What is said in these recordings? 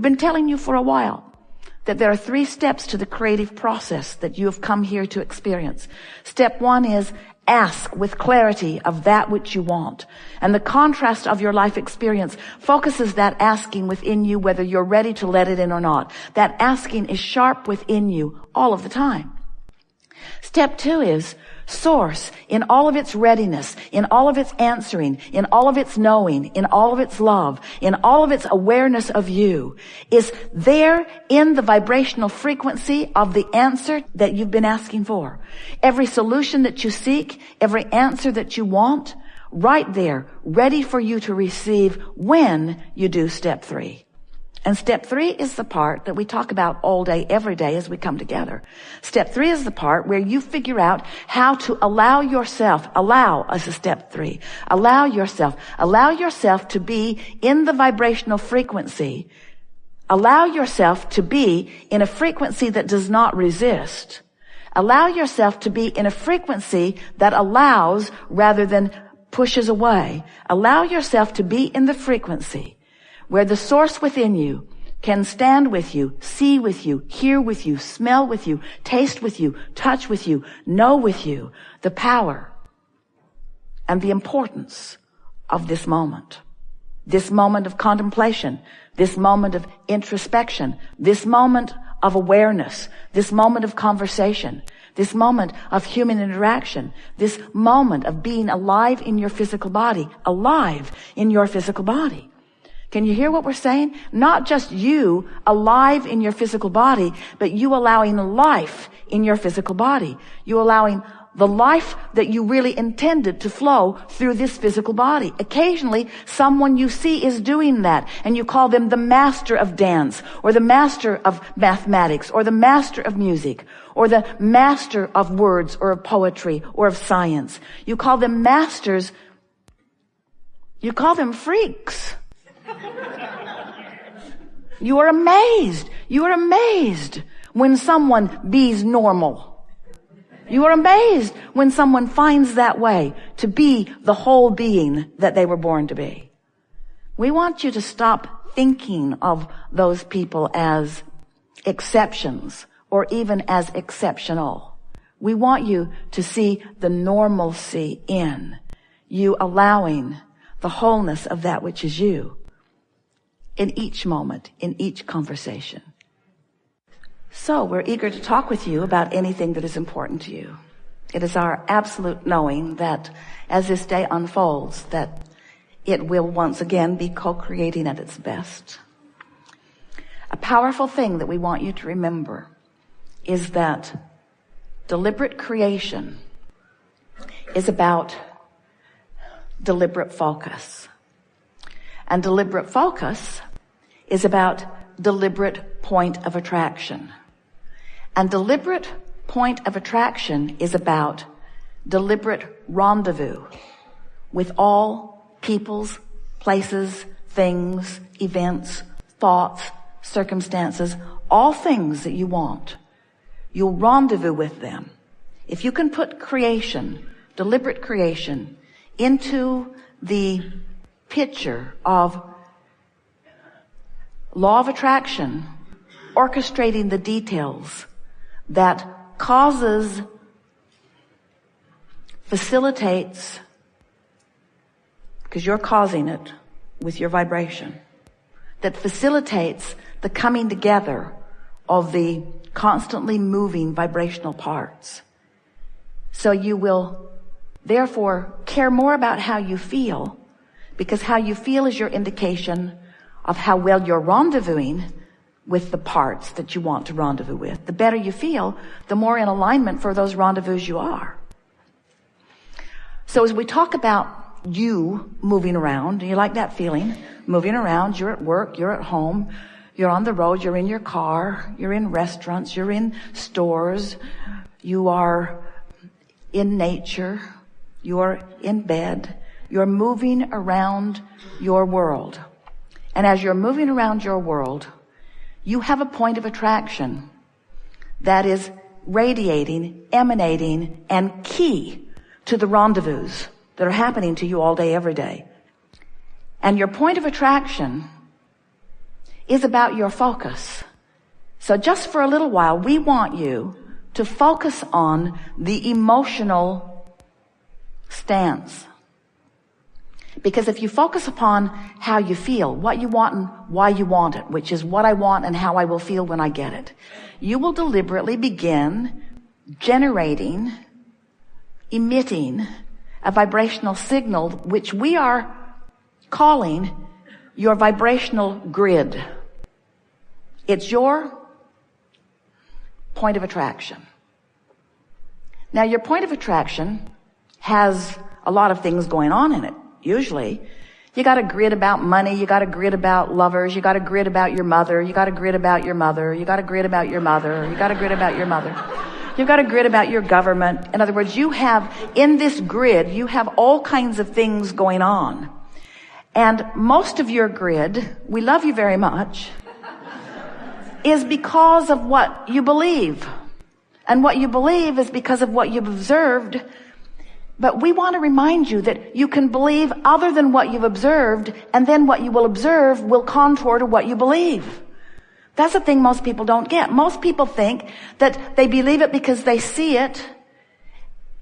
We've been telling you for a while that there are 3 steps to the creative process that you have come here to experience. Step 1 is ask with clarity of that which you want. And the contrast of your life experience focuses that asking within you, whether you're ready to let it in or not. That asking is sharp within you all of the time. Step 2 is source in all of its readiness, in all of its answering, in all of its knowing, in all of its love, in all of its awareness of you, is there in the vibrational frequency of the answer that you've been asking for. Every solution that you seek, every answer that you want, right there, ready for you to receive when you do step 3. And step 3 is the part that we talk about all day, every day as we come together. Step 3 is the part where you figure out how to allow yourself to be in the vibrational frequency. Allow yourself to be in a frequency that does not resist. Allow yourself to be in a frequency that allows rather than pushes away. Allow yourself to be in the frequency where the source within you can stand with you, see with you, hear with you, smell with you, taste with you, touch with you, know with you the power and the importance of this moment of contemplation, this moment of introspection, this moment of awareness, this moment of conversation, this moment of human interaction, this moment of being alive in your physical body, alive in your physical body. Can you hear what we're saying? Not just you alive in your physical body, but you allowing life in your physical body. You allowing the life that you really intended to flow through this physical body. Occasionally, someone you see is doing that, and you call them the master of dance, or the master of mathematics, or the master of music, or the master of words, or of poetry, or of science. You call them masters. You call them freaks. You are amazed. You are amazed when someone be's normal. You are amazed when someone finds that way to be the whole being that they were born to be. We want you to stop thinking of those people as exceptions or even as exceptional. We want you to see the normalcy in you, allowing the wholeness of that which is you in each moment, in each conversation. So we're eager to talk with you about anything that is important to you. It is our absolute knowing that as this day unfolds, that it will once again be co-creating at its best. A powerful thing that we want you to remember is that deliberate creation is about deliberate focus. And deliberate focus is about deliberate point of attraction. And deliberate point of attraction is about deliberate rendezvous with all peoples, places, things, events, thoughts, circumstances, all things that you want. You'll rendezvous with them. If you can put creation, deliberate creation, into the picture of law of attraction, orchestrating the details that facilitates, because you're causing it with your vibration, that facilitates the coming together of the constantly moving vibrational parts. So you will therefore care more about how you feel, because how you feel is your indication of how well you're rendezvousing with the parts that you want to rendezvous with. The better you feel, the more in alignment for those rendezvous you are. So as we talk about you moving around, do you like that feeling? Moving around, you're at work, you're at home, you're on the road, you're in your car, you're in restaurants, you're in stores, you are in nature, you're in bed, you're moving around your world. And as you're moving around your world, you have a point of attraction that is radiating, emanating, and key to the rendezvous that are happening to you all day, every day. And your point of attraction is about your focus. So just for a little while, we want you to focus on the emotional stance. Because if you focus upon how you feel, what you want and why you want it, which is what I want and how I will feel when I get it, you will deliberately begin generating, emitting a vibrational signal, which we are calling your vibrational grid. It's your point of attraction. Now, your point of attraction has a lot of things going on in it. Usually, you got a grid about money, you got a grid about lovers, you got a grid about your mother, you got a grid about your mother, you got a grid about your mother, you got a grid about your mother. You've got a grid about your government. In other words, you have, in this grid, you have all kinds of things going on. And most of your grid, we love you very much, is because of what you believe. And what you believe is because of what you've observed. But we want to remind you that you can believe other than what you've observed, and then what you will observe will contour to what you believe. That's the thing most people don't get. Most people think that they believe it because they see it.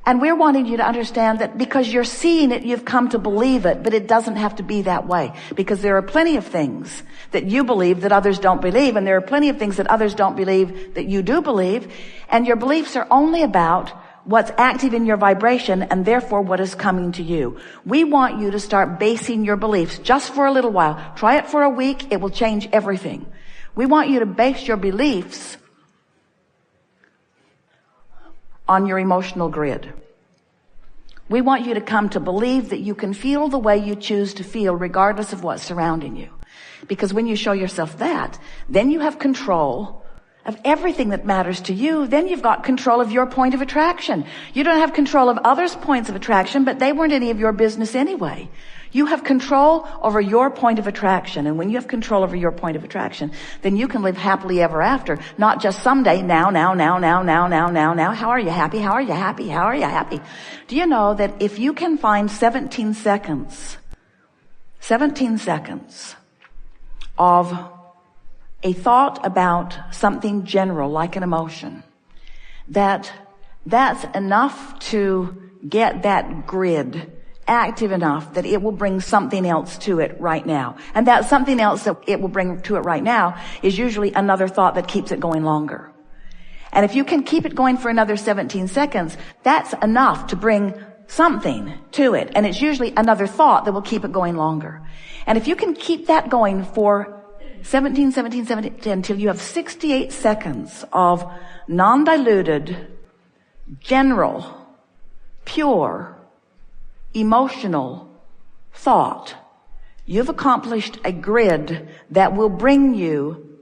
And we're wanting you to understand that because you're seeing it, you've come to believe it, but it doesn't have to be that way. Because there are plenty of things that you believe that others don't believe, and there are plenty of things that others don't believe that you do believe. And your beliefs are only about what's active in your vibration, and therefore what is coming to you. We want you to start basing your beliefs just for a little while. Try it for a week. It will change everything. We want you to base your beliefs on your emotional grid. We want you to come to believe that you can feel the way you choose to feel regardless of what's surrounding you. Because when you show yourself that, then you have control of everything that matters to you. Then you've got control of your point of attraction. You don't have control of others' points of attraction, but they weren't any of your business anyway. You have control over your point of attraction. And when you have control over your point of attraction, then you can live happily ever after. Not just someday, now. How are you happy? How are you happy? How are you happy? Do you know that if you can find 17 seconds of a thought about something general, like an emotion, that's enough to get that grid active enough that it will bring something else to it right now. And that something else that it will bring to it right now is usually another thought that keeps it going longer. And if you can keep it going for another 17 seconds, that's enough to bring something to it. And it's usually another thought that will keep it going longer. And if you can keep that going for 17, until you have 68 seconds of non-diluted, general, pure, emotional thought, you've accomplished a grid that will bring you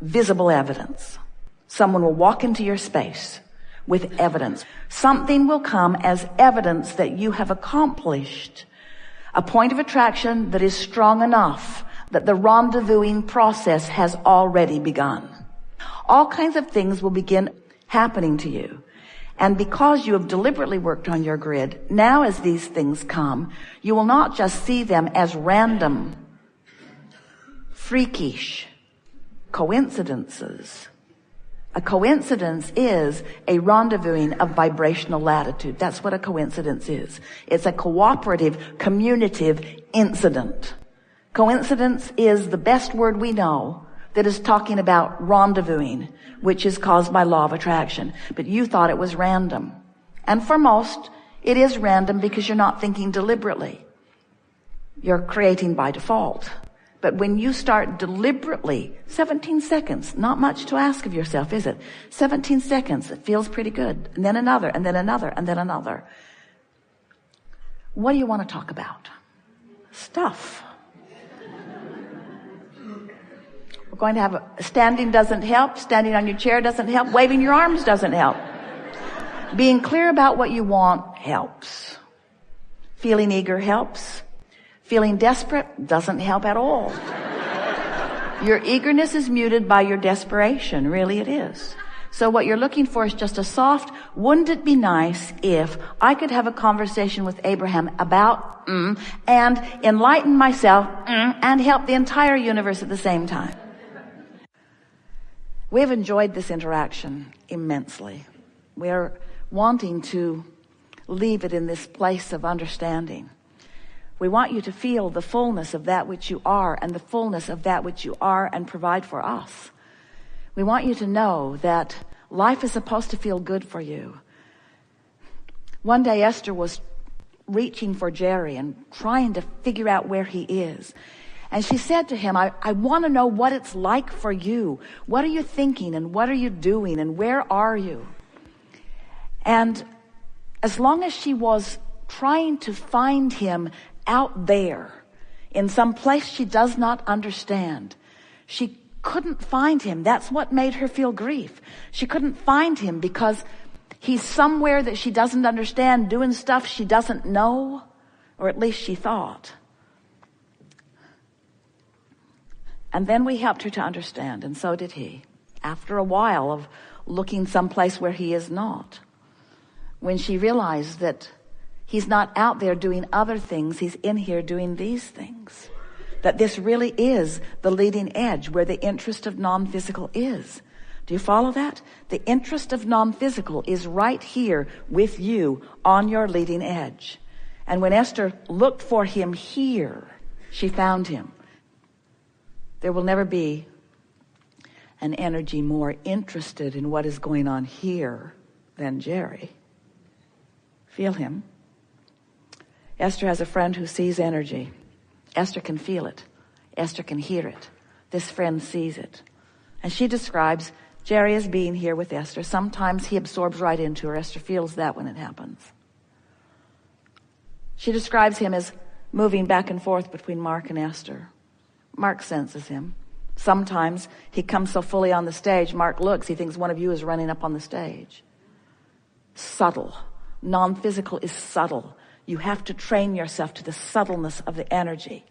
visible evidence. Someone will walk into your space with evidence. Something will come as evidence that you have accomplished a point of attraction that is strong enough that the rendezvousing process has already begun. All kinds of things will begin happening to you. And because you have deliberately worked on your grid, now as these things come, you will not just see them as random, freakish coincidences. A coincidence is a rendezvousing of vibrational latitude. That's what a coincidence is. It's a cooperative, communicative incident. Coincidence is the best word we know that is talking about rendezvousing, which is caused by law of attraction. But you thought it was random. And for most, it is random because you're not thinking deliberately. You're creating by default. But when you start deliberately, 17 seconds, not much to ask of yourself, is it? 17 seconds, it feels pretty good. And then another, and then another, and then another. What do you want to talk about? Stuff. We're going to have standing doesn't help. Standing on your chair doesn't help. Waving your arms doesn't help. Being clear about what you want helps. Feeling eager helps. Feeling desperate doesn't help at all. Your eagerness is muted by your desperation. Really, it is. So what you're looking for is just a soft, wouldn't it be nice if I could have a conversation with Abraham about and enlighten myself and help the entire universe at the same time. We've enjoyed this interaction immensely. We're wanting to leave it in this place of understanding. We want you to feel the fullness of that which you are and the fullness of that which you are and provide for us. We want you to know that life is supposed to feel good for you. One day Esther was reaching for Jerry and trying to figure out where he is. And she said to him, I want to know what it's like for you. What are you thinking and what are you doing and where are you? And as long as she was trying to find him out there in some place she does not understand, she couldn't find him. That's what made her feel grief. She couldn't find him because he's somewhere that she doesn't understand, doing stuff she doesn't know, or at least she thought. And then we helped her to understand, and so did he. After a while of looking someplace where he is not, when she realized that he's not out there doing other things, he's in here doing these things. That this really is the leading edge where the interest of non-physical is. Do you follow that? The interest of non-physical is right here with you on your leading edge. And when Esther looked for him here, she found him. There will never be an energy more interested in what is going on here than Jerry. Feel him. Esther has a friend who sees energy. Esther can feel it. Esther can hear it. This friend sees it. And she describes Jerry as being here with Esther. Sometimes he absorbs right into her. Esther feels that when it happens. She describes him as moving back and forth between Mark and Esther. Mark senses him. Sometimes he comes so fully on the stage, Mark looks, he thinks one of you is running up on the stage. Subtle. Non-physical is subtle. You have to train yourself to the subtleness of the energy.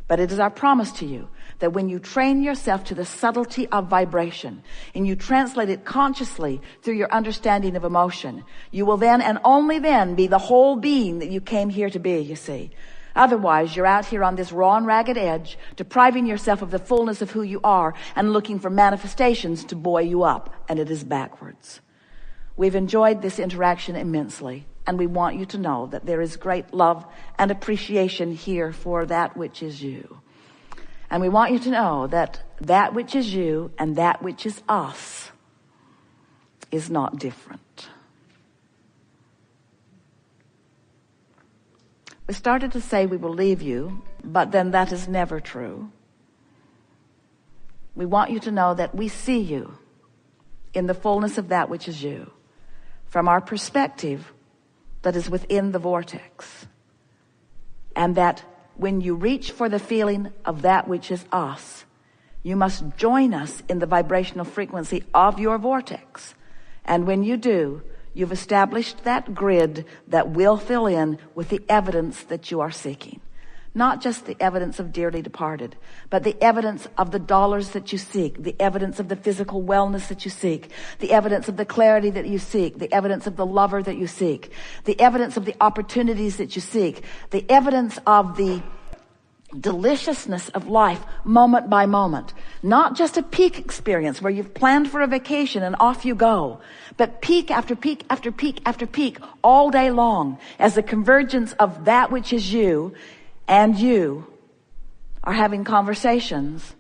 But it is our promise to you that when you train yourself to the subtlety of vibration and you translate it consciously through your understanding of emotion, you will then and only then be the whole being that you came here to be, you see. Otherwise, you're out here on this raw and ragged edge, depriving yourself of the fullness of who you are and looking for manifestations to buoy you up, and it is backwards. We've enjoyed this interaction immensely, and we want you to know that there is great love and appreciation here for that which is you. And we want you to know that that which is you and that which is us is not different. We started to say we will leave you, but then that is never true. We want you to know that we see you in the fullness of that which is you, from our perspective that is within the vortex. And that when you reach for the feeling of that which is us, you must join us in the vibrational frequency of your vortex. And when you do, you've established that grid that will fill in with the evidence that you are seeking. Not just the evidence of dearly departed, but the evidence of the dollars that you seek, the evidence of the physical wellness that you seek, the evidence of the clarity that you seek, the evidence of the lover that you seek, the evidence of the opportunities that you seek, the evidence of the deliciousness of life moment by moment. Not just a peak experience where you've planned for a vacation and off you go, but peak after peak after peak after peak all day long as the convergence of that which is you and you are having conversations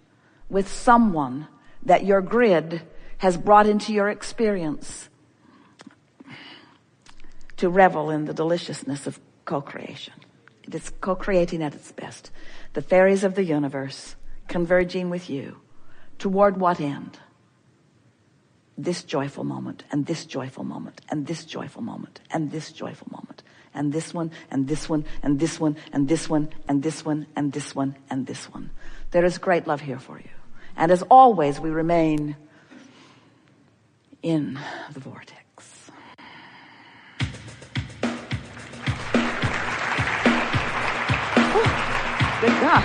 with someone that your grid has brought into your experience to revel in the deliciousness of co-creation. It is co-creating at its best. The fairies of the universe converging with you toward what end? This joyful moment, and this joyful moment, and this joyful moment, and this joyful moment, and this one, and this one, and this one, and this one, and this one, and this one, and this one. There is great love here for you. And as always, we remain in the vortex. Good job.